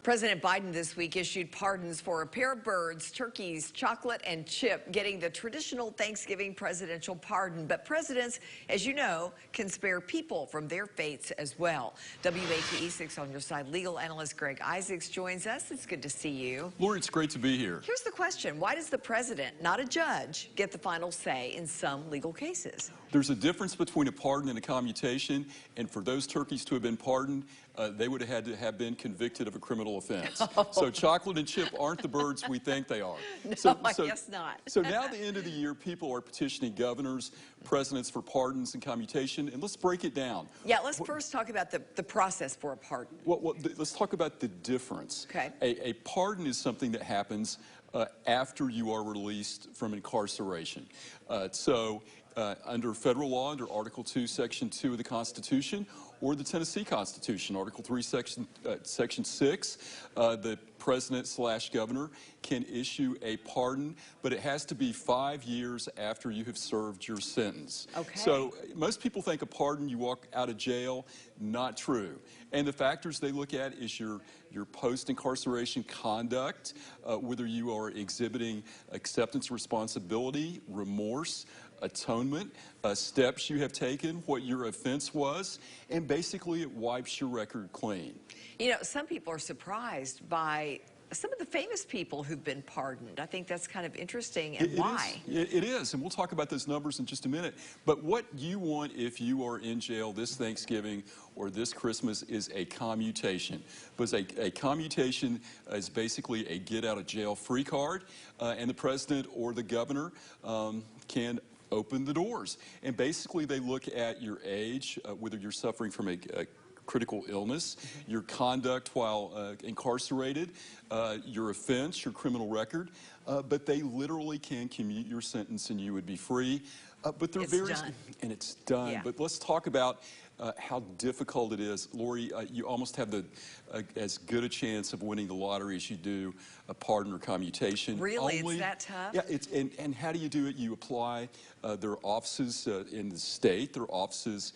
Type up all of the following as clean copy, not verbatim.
President Biden this week issued pardons for a pair of birds, turkeys, chocolate, and Chip getting the traditional Thanksgiving presidential pardon. But presidents, as you know, can spare people from their fates as well. WATE 6 on your side legal analyst Greg Isaacs joins us. It's good to see you. Lori, it's great to be here. Here's the question. Why does the president, not a judge, get the final say in some legal cases? There's a difference between a pardon and a commutation, and for those turkeys to have been pardoned, they would have had to have been convicted of a criminal offense. Oh. So chocolate and Chip aren't the birds we think they are. No, I guess not. So now at the end of the year, people are petitioning governors, presidents for pardons and commutation, and let's break it down. Yeah, let's first talk about the process for a pardon. Let's talk about the difference. Okay. A pardon is something that happens after you are released from incarceration. Under federal law, under Article 2, Section 2 of the Constitution, or the Tennessee Constitution, Article 3, Section 6, the president/governor can issue a pardon, but it has to be 5 years after you have served your sentence. Okay. So most people think a pardon, you walk out of jail. Not true. And the factors they look at is your post-incarceration conduct, whether you are exhibiting acceptance, responsibility, remorse, atonement, steps you have taken, what your offense was, and basically it wipes your record clean. You know, some people are surprised by some of the famous people who've been pardoned. I think that's kind of interesting, and why? It is, and we'll talk about those numbers in just a minute. But what you want if you are in jail this Thanksgiving or this Christmas is a commutation. Because a commutation is basically a get-out-of-jail-free card, and the president or the governor can open the doors. And basically they look at your age, whether you're suffering from a critical illness, your conduct while incarcerated, your offense, your criminal record, but they literally can commute your sentence and you would be free. But there are various, and it's done. Yeah. But let's talk about how difficult it is. Lori, you almost have as good a chance of winning the lottery as you do a pardon or commutation. Really? It's that tough? Yeah, and how do you do it? You apply. There are offices in the state, there are offices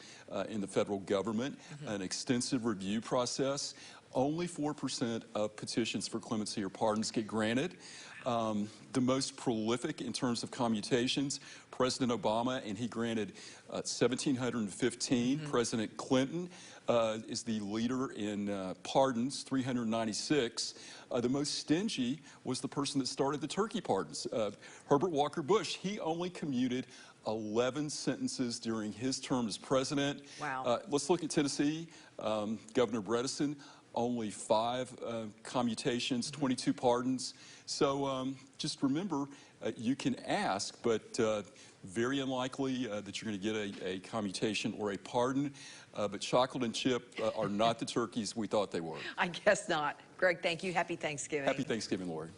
in the federal government, an extensive review process. Only 4% of petitions for clemency or pardons get granted. The most prolific in terms of commutations, President Obama, and he granted 1,715. President Clinton is the leader in pardons, 396. The most stingy was the person that started the turkey pardons, Herbert Walker Bush. He only commuted 11 sentences during his term as president. Wow. Let's look at Tennessee. Governor Bredesen, only 5 commutations, 22 pardons. So just remember, you can ask, but very unlikely that you're going to get a commutation or a pardon. But chocolate and Chip are not the turkeys we thought they were. I guess not. Greg, thank you. Happy Thanksgiving. Happy Thanksgiving, Lori.